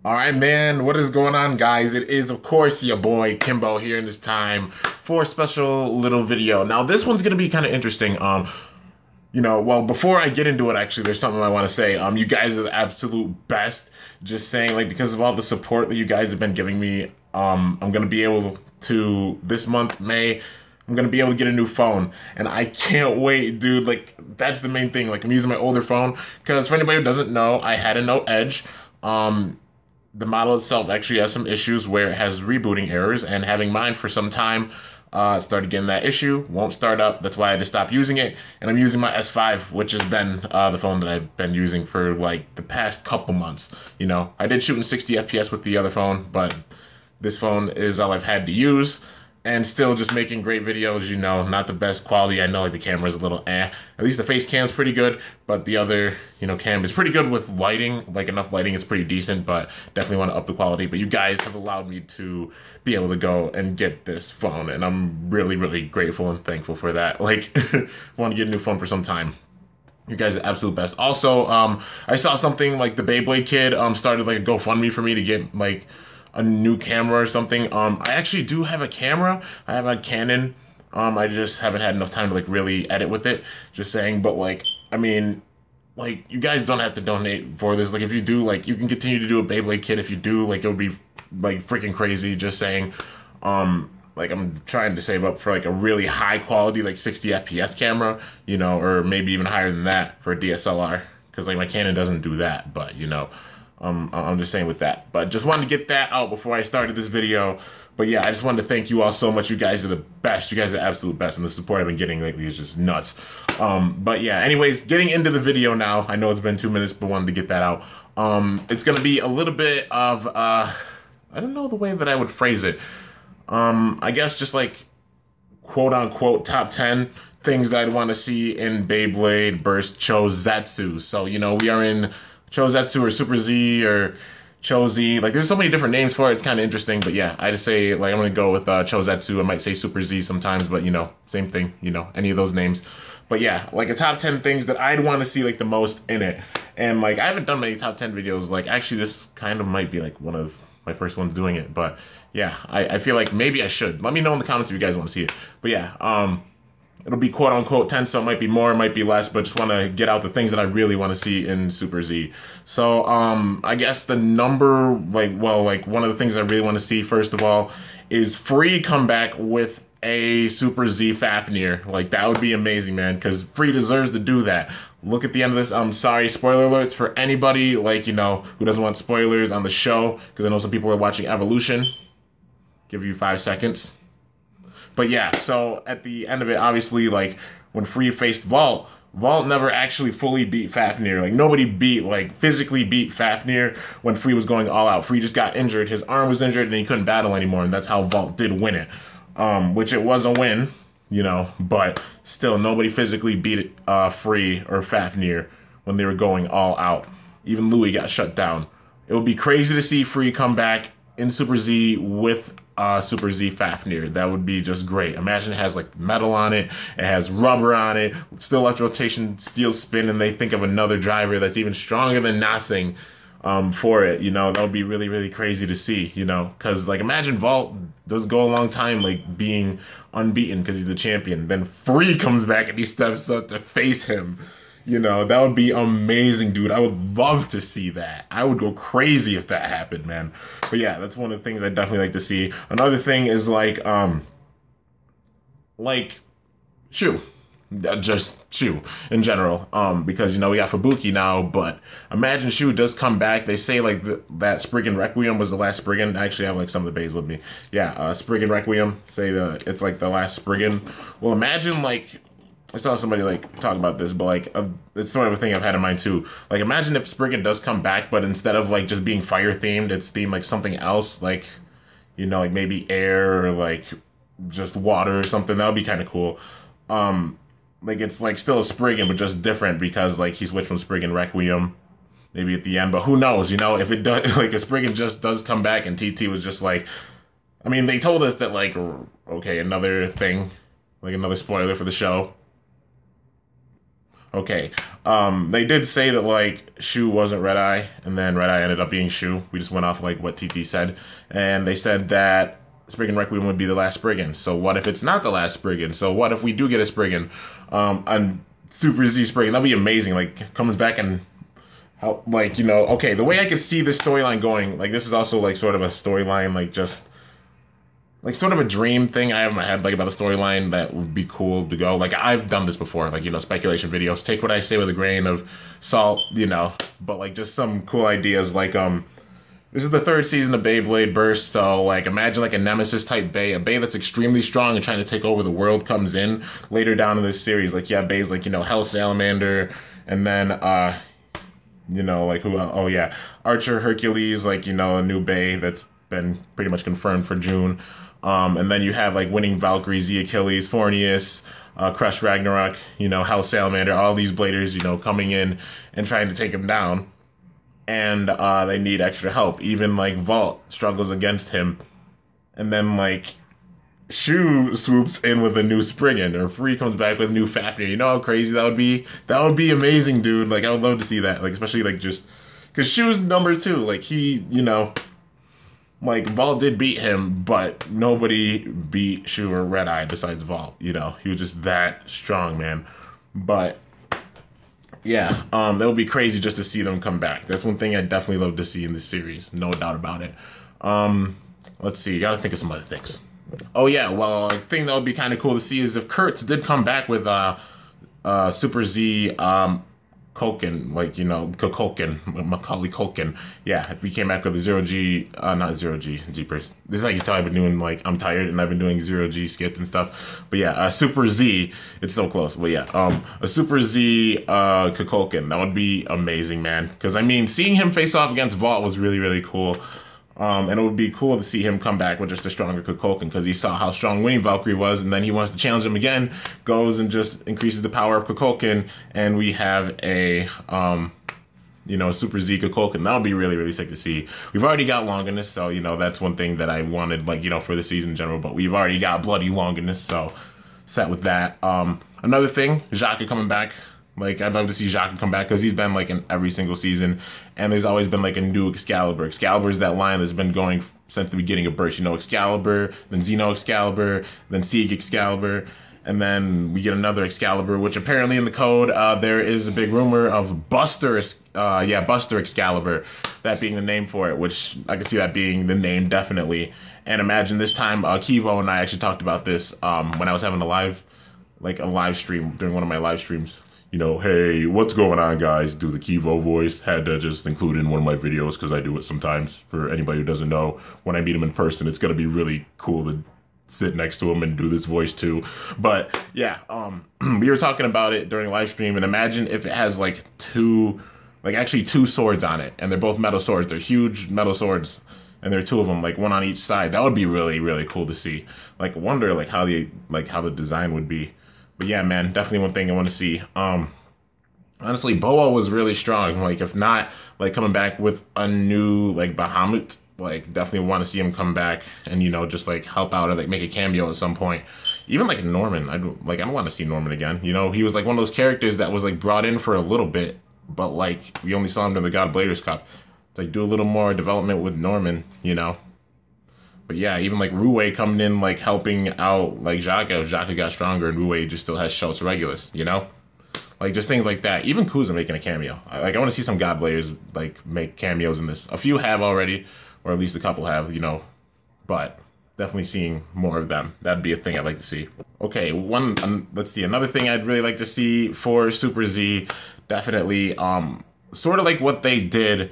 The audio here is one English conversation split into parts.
All right, man. What is going on, guys? It is, of course, your boy Kimbo here in this time for a special little video. Now, this one's gonna be kind of interesting. Well, before I get into it, actually, there's something I want to say. You guys are the absolute best. Just saying, like, because of all the support that you guys have been giving me, I'm gonna be able to this month, May. I'm gonna be able to get a new phone, and I can't wait, dude. Like, that's the main thing. Like, I'm using my older phone because for anybody who doesn't know, I had a Note Edge. The model itself actually has some issues where it has rebooting errors, and having mine for some time started getting that issue. Won't start up. That's why I just stopped using it, and I'm using my S5, which has been the phone that I've been using for like the past couple months. I did shoot in 60 FPS with the other phone, but this phone is all I've had to use. And still just making great videos, not the best quality. I know like the camera's a little eh. At least the face cam's pretty good, but the other, cam is pretty good with lighting. Like enough lighting, it's pretty decent, but definitely want to up the quality. But you guys have allowed me to be able to go and get this phone, and I'm really, really grateful and thankful for that. Like, I want to get a new phone for some time. You guys are absolute best. Also, I saw something like the Beyblade kid started like a GoFundMe for me to get like a new camera or something. I actually do have a camera. I have a Canon. I just haven't had enough time to like really edit with it. Just saying, but like, I mean, like you guys don't have to donate for this. Like if you do, like you can continue to do a Beyblade kit. If you do, like it would be like freaking crazy. Just saying, like I'm trying to save up for like a really high quality like 60 FPS camera, or maybe even higher than that for a DSLR. Because like my Canon doesn't do that, but I'm just saying with that. But just wanted to get that out before I started this video. But yeah, I just wanted to thank you all so much. You guys are the best. You guys are the absolute best. And the support I've been getting lately is just nuts. But yeah, anyways, getting into the video now. I know it's been 2 minutes, but wanted to get that out. It's going to be a little bit of, I don't know the way that I would phrase it. I guess just like, quote unquote, top 10 things that I'd want to see in Beyblade versus Chouzetsu. So, we are in Chouzetsu or Super Z or Chozy. Like, there's so many different names for it. It's kind of interesting, but yeah, I just say, like, I'm going to go with Chouzetsu. I might say Super Z sometimes, but, same thing, any of those names. But yeah, like a top 10 things that I'd want to see, like, the most in it. And, like, I haven't done many top 10 videos. Like, actually, this kind of might be, like, one of my first ones doing it. But, yeah, I feel like maybe I should. Let me know in the comments if you guys want to see it. But, yeah, it'll be quote-unquote 10, so it might be more, it might be less, but just want to get out the things that I really want to see in Super Z. So, I guess the number, one of the things I really want to see, first of all, is Free come back with a Super Z Fafnir. Like, that would be amazing, man, because Free deserves to do that. Look at the end of this. I'm sorry, spoiler alerts for anybody, like, who doesn't want spoilers on the show, because I know some people are watching Evolution. Give you 5 seconds. But yeah, so at the end of it, obviously, like, when Free faced Vault, Vault never actually fully beat Fafnir. Like, nobody physically beat Fafnir when Free was going all out. Free just got injured. His arm was injured, and he couldn't battle anymore, and that's how Vault did win it. Which it was a win, but still, nobody physically beat Free or Fafnir when they were going all out. Even Louis got shut down. It would be crazy to see Free come back in Super Z with Super Z Fafnir. That would be just great. Imagine it has like metal on it, it has rubber on it, still electro rotation, steel spin, and they think of another driver that's even stronger than Nasing for it. That would be really, really crazy to see, because like imagine Vault does go a long time like being unbeaten because he's the champion. Then Free comes back and he steps up to face him. That would be amazing, dude. I would love to see that. I would go crazy if that happened, man. But yeah, that's one of the things I definitely like to see. Another thing is like Shu. Just Shu in general. Because, we got Fubuki now, but imagine Shu does come back. They say like that Spriggan Requiem was the last Spriggan. I actually have like some of the bays with me. Yeah, Spriggan Requiem. Say it's like the last Spriggan. Well, imagine like, I saw somebody like talk about this, but like it's sort of a thing I've had in mind too. Like imagine if Spriggan does come back, but instead of like just being fire themed, it's themed like something else, like like maybe air or like just water or something. That would be kind of cool. Like it's like still a Spriggan, but just different because like he switched from Spriggan Requiem maybe at the end. But who knows? If it does, like a Spriggan just does come back and TT was just like, I mean, they told us that like okay, another thing, like another spoiler for the show. Okay. They did say that like Shu wasn't Red Eye, and then Red Eye ended up being Shu. We just went off like what TT said, and they said that Spriggan Requiem would be the last Spriggan. So what if it's not the last Spriggan? So what if we do get a Spriggan, on Super Z Spriggan? That'd be amazing. Like comes back and help, like, you know. Okay, the way I could see this storyline going, like this is also like sort of a storyline, like just like sort of a dream thing I have in my head, like about a storyline that would be cool to go. Like I've done this before, like, you know, speculation videos. Take what I say with a grain of salt, you know, but like just some cool ideas. Like this is the 3rd season of Beyblade Burst, so like imagine like a nemesis type Bey, a Bey that's extremely strong and trying to take over the world comes in later down in this series. Like yeah, Beys like, you know, Hell Salamander, and then you know, like who? Oh yeah, Archer Hercules, like, you know, a new Bey that's been pretty much confirmed for June. And then you have like Winning Valkyrie, Z Achilles, Fornius, Crush Ragnarok, you know, Hell Salamander, all these bladers, you know, coming in and trying to take him down. And they need extra help. Even like Vault struggles against him. And then like Shu swoops in with a new Spriggan, or Free comes back with a new Fafnir. You know how crazy that would be? That would be amazing, dude. Like I would love to see that. Like especially like just because Shu's number 2. Like he, you know, like, Vault did beat him, but nobody beat Shu or Red Eye besides Vault, you know? He was just that strong, man. But, yeah, that would be crazy just to see them come back. That's one thing I'd definitely love to see in this series, no doubt about it. Let's see, you gotta think of some other things. Oh, yeah, well, I think that would be kind of cool to see is if Kurtz did come back with Super Z, Kukulkan, like, you know, Kukulkan, Macaulay Culkin. Yeah, if we came back with a 0G, not 0G, Jeepers. This is like you tell I've been doing, like, I'm tired and I've been doing 0G skits and stuff. But yeah, Super Z, it's so close. But yeah, a Super Z, Kukulkan, that would be amazing, man. Because, I mean, seeing him face off against Vault was really, really cool. And it would be cool to see him come back with just a stronger Kukulkan, because he saw how strong Winning Valkyrie was, and then he wants to challenge him again, goes and just increases the power of Kukulkan, and we have a, you know, Super Z Kukulkan. That would be really, really sick to see. We've already got Longinus, so, you know, that's one thing that I wanted, like, you know, for the season in general, but we've already got Bloody Longinus, so set with that. Another thing, Jaka coming back. Like, I'd love to see Jaka come back, because he's been, like, in every single season, and there's always been, like, a new Excalibur. Excalibur is that line that's been going since the beginning of Burst. You know, Excalibur, then Xeno Excalibur, then Sieg Excalibur, and then we get another Excalibur, which apparently in the code, there is a big rumor of Buster Excalibur, that being the name for it, which I could see that being the name, definitely. And imagine this time, Kivo and I actually talked about this, when I was having a live stream, during one of my live streams. You know, hey, what's going on, guys? Do the Kivo voice. Had to just include it in one of my videos because I do it sometimes. For anybody who doesn't know, when I meet him in person, it's going to be really cool to sit next to him and do this voice too. But yeah, we were talking about it during a live stream, and imagine if it has like two swords on it, and they're both metal swords. They're huge metal swords, and there are 2 of them, like one on each side. That would be really, really cool to see. Like, wonder like how the design would be. But yeah, man, definitely one thing I want to see. Honestly, Boa was really strong. Like, if not, like, coming back with a new, like, Bahamut, like, definitely want to see him come back and, you know, just, like, help out or, like, make a cameo at some point. Even, like, Norman. I don't want to see Norman again. You know, he was, like, one of those characters that was, like, brought in for a little bit, but, like, we only saw him in the God Bladers Cup. Like, do a little more development with Norman, you know? But yeah, even like Ruwei coming in, like helping out like Jaka. If Jaka got stronger and Ruwei just still has Schultz Regulus, you know? Like just things like that. Even Kuza making a cameo. I want to see some God Bladers like make cameos in this. A few have already, or at least a couple have, you know. But definitely seeing more of them. That'd be a thing I'd like to see. Okay, let's see. Another thing I'd really like to see for Super Z, definitely sort of like what they did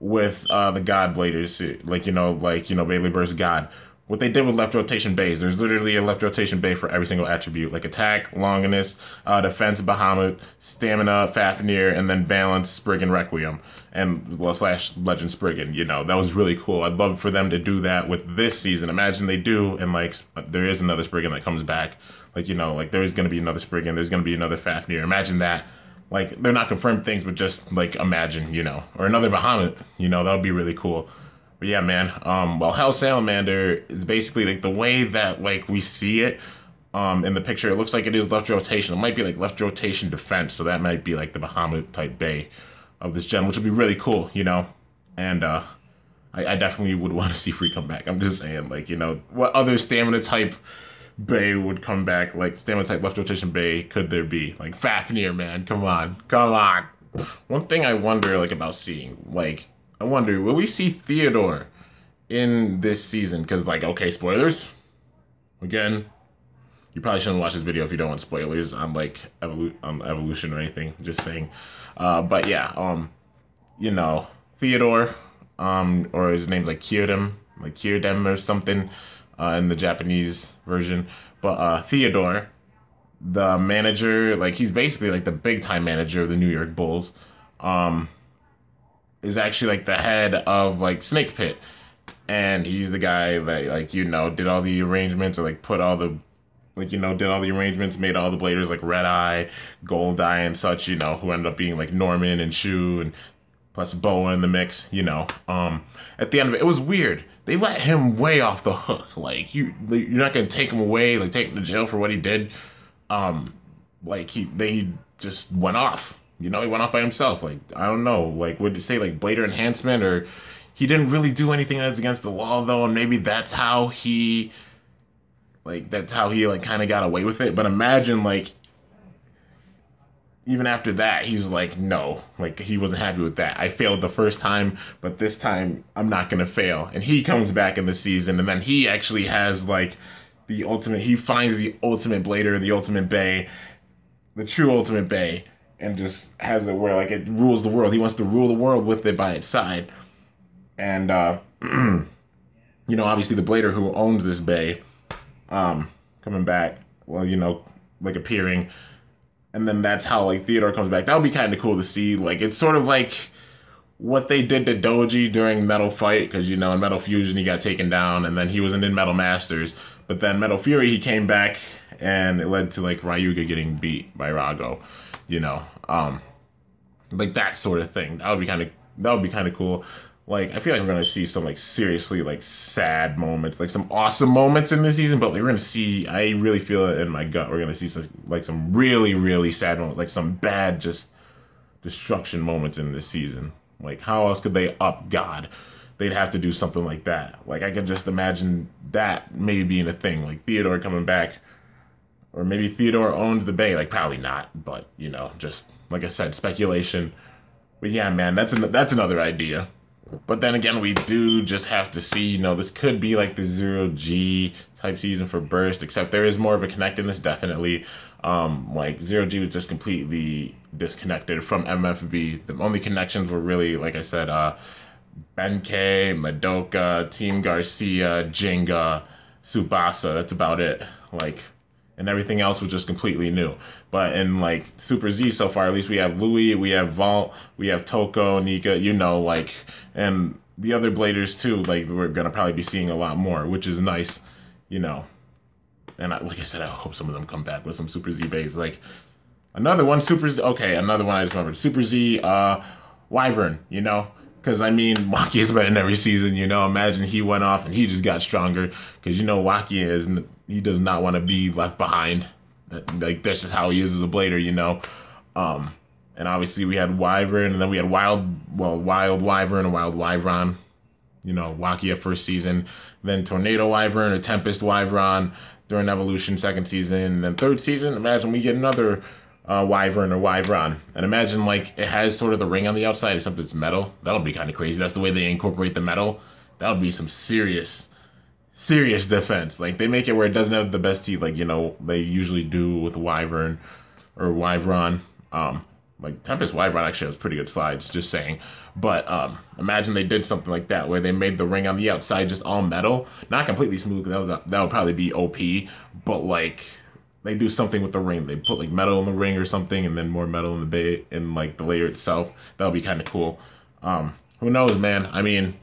with the God Bladers, like, you know, Beyblade Burst God. What they did with left rotation bays, there's literally a left rotation bay for every single attribute, like attack, Longinus, defense, Bahamut, stamina, Fafnir, and then balance, Spriggan Requiem, and / Legend Spriggan, you know. That was really cool. I'd love for them to do that with this season. Imagine they do, and like, there is another Spriggan that comes back. Like, you know, like there's going to be another Spriggan, there's going to be another Fafnir. Imagine that. Like, they're not confirmed things, but just, like, imagine, you know. Or another Bahamut, you know, that would be really cool. But yeah, man, well, Hell Salamander is basically, like, the way that, like, we see it, in the picture. It looks like it is left rotation. It might be like left rotation defense, so that might be like the Bahamut type bay of this gen, which would be really cool, you know. And I definitely would want to see Free come back. I'm just saying, like, you know, what other stamina type bay would come back? Like, stamina type left rotation bay could there be? Like, Fafnir, man, come on, come on. One thing I wonder, like, about seeing, like, I wonder, will we see Theodore in this season? Because, like, okay, spoilers. Again, you probably shouldn't watch this video if you don't want spoilers on, like, evolution or anything. Just saying. But yeah, you know, Theodore, or his name's like Kyodem or something, in the Japanese version. But Theodore, the manager, like, he's basically like the big time manager of the New York Bulls, is actually like the head of like Snake Pit. And he's the guy that, like, you know, did all the arrangements, or like put all the, like, you know, did all the arrangements, made all the Bladers like Red Eye, Gold Eye, and such, you know, who ended up being like Norman and Shu, and plus Boa in the mix, you know. At the end of it, it was weird. They let him way off the hook. Like, you're not gonna take him away, like take him to jail for what he did. Like they just went off. You know, he went off by himself. Like, I don't know. Like, would you say like Blader enhancement, or he didn't really do anything that's against the law though, and maybe that's how he like kind of got away with it. But imagine, like, even after that, he's like, no, like, he wasn't happy with that. I failed the first time, but this time I'm not gonna fail. And he comes back in the season, and then he actually has like the ultimate. He finds the ultimate Blader, the ultimate Bay, the true ultimate Bay, and just has it where like it rules the world. He wants to rule the world with it by its side. And you know, obviously the Blader who owns this Bay, coming back, well, you know, like appearing, and then that's how like Theodore comes back. That would be kind of cool to see. Like, it's sort of like what they did to Doji during Metal Fight, because, you know, in Metal Fusion he got taken down, and then he wasn't in Metal Masters, but then Metal Fury he came back, and it led to like Ryuga getting beat by Rago, you know, like that sort of thing. That would be kind of cool. Like, I feel like we're going to see some, like, seriously, like, sad moments, like, some awesome moments in this season, but we're going to see, I really feel it in my gut, we're going to see some really, really sad moments, like, some bad, just, destruction moments in this season. Like, how else could they up God? They'd have to do something like that. Like, I could just imagine that maybe being a thing, like, Theodore coming back, or maybe Theodore owns the Bay, like, probably not, but, you know, just, like I said, speculation. But yeah, man, that's another idea. But then again, we do just have to see, you know, this could be like the 0G type season for Burst, except there is more of a connectedness, definitely. Like, 0G was just completely disconnected from MFB. The only connections were really, like I said, Benkei, Madoka, Team Garcia, Jenga, Tsubasa. That's about it. Like, and everything else was just completely new. But in, like, Super Z so far, at least we have Louis, we have Vault, we have Toko, Nika, you know, like, and the other Bladers too, like, we're gonna probably be seeing a lot more, which is nice, you know. And like I said, I hope some of them come back with some Super Z bays. Like, another one, Super Z, okay, another one I just remembered, Super Z, Wyvern, you know. Because, I mean, Waki has been in every season, you know. Imagine he went off and he just got stronger. Because, you know, Waki he does not want to be left behind. Like, that's just how he is as a Blader, you know. And obviously we had Wyvern, and then we had Wild Wyvern and Wild Wyvern. You know, Waki at first season. Then Tornado Wyvern or Tempest Wyvern during Evolution second season. And then third season, imagine we get another Wyvern or Wyvern. And imagine, like, it has sort of the ring on the outside, except it's metal. That'll be kind of crazy. That's the way they incorporate the metal. That would be some serious defense. Like, they make it where it doesn't have the best teeth, like, you know, they usually do with Wyvern or Wyvern. Like, Tempest Wyvern actually has pretty good slides, just saying. But imagine they did something like that, where they made the ring on the outside just all metal. Not completely smooth, because that would probably be OP, but, like, they do something with the ring. They put, like, metal in the ring or something, and then more metal in the bay, in, like, the layer itself. That would be kind of cool. Who knows, man? I mean,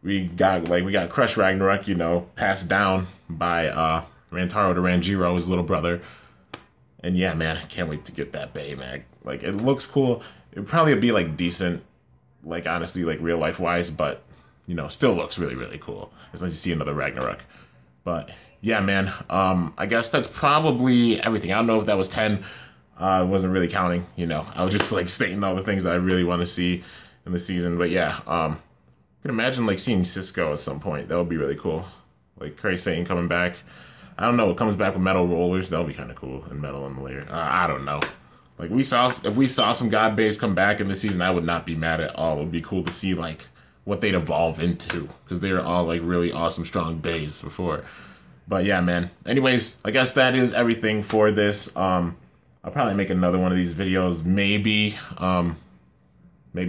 we got Crush Ragnarok, you know, passed down by Rantaro to Ranjiro, his little brother. And yeah, man, I can't wait to get that bay, man. Like, it looks cool. It'd probably be, like, decent, like, honestly, like, real life wise, but, you know, still looks really, really cool. It's nice to see another Ragnarok. But yeah, man. I guess that's probably everything. I don't know if that was 10. I wasn't really counting, you know. I was just like stating all the things that I really want to see in the season. But yeah, I can imagine like seeing Cisco at some point. That would be really cool. Like Cray Satan coming back. I don't know. It comes back with metal rollers. That'll be kind of cool. And metal in the layer. I don't know. Like if we saw some God Bays come back in the season, I would not be mad at all. It would be cool to see like what they'd evolve into, because they were all like really awesome, strong Bays before. But yeah, man. Anyways, I guess that is everything for this. I'll probably make another one of these videos, maybe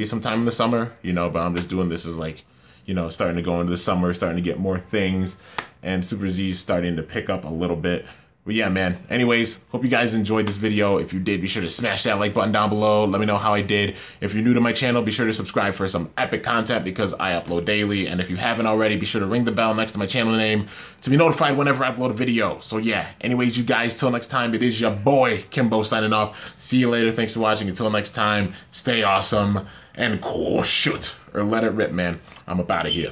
sometime in the summer, you know, but I'm just doing this as like, you know, starting to go into the summer, starting to get more things, and Super Z's starting to pick up a little bit. But yeah, man. Anyways, hope you guys enjoyed this video. If you did, be sure to smash that like button down below. Let me know how I did. If you're new to my channel, be sure to subscribe for some epic content because I upload daily. And if you haven't already, be sure to ring the bell next to my channel name to be notified whenever I upload a video. So yeah, anyways, you guys, till next time, it is your boy, Kimbo, signing off. See you later. Thanks for watching. Until next time, stay awesome and cool shoot. Or let it rip, man. I'm up out of here.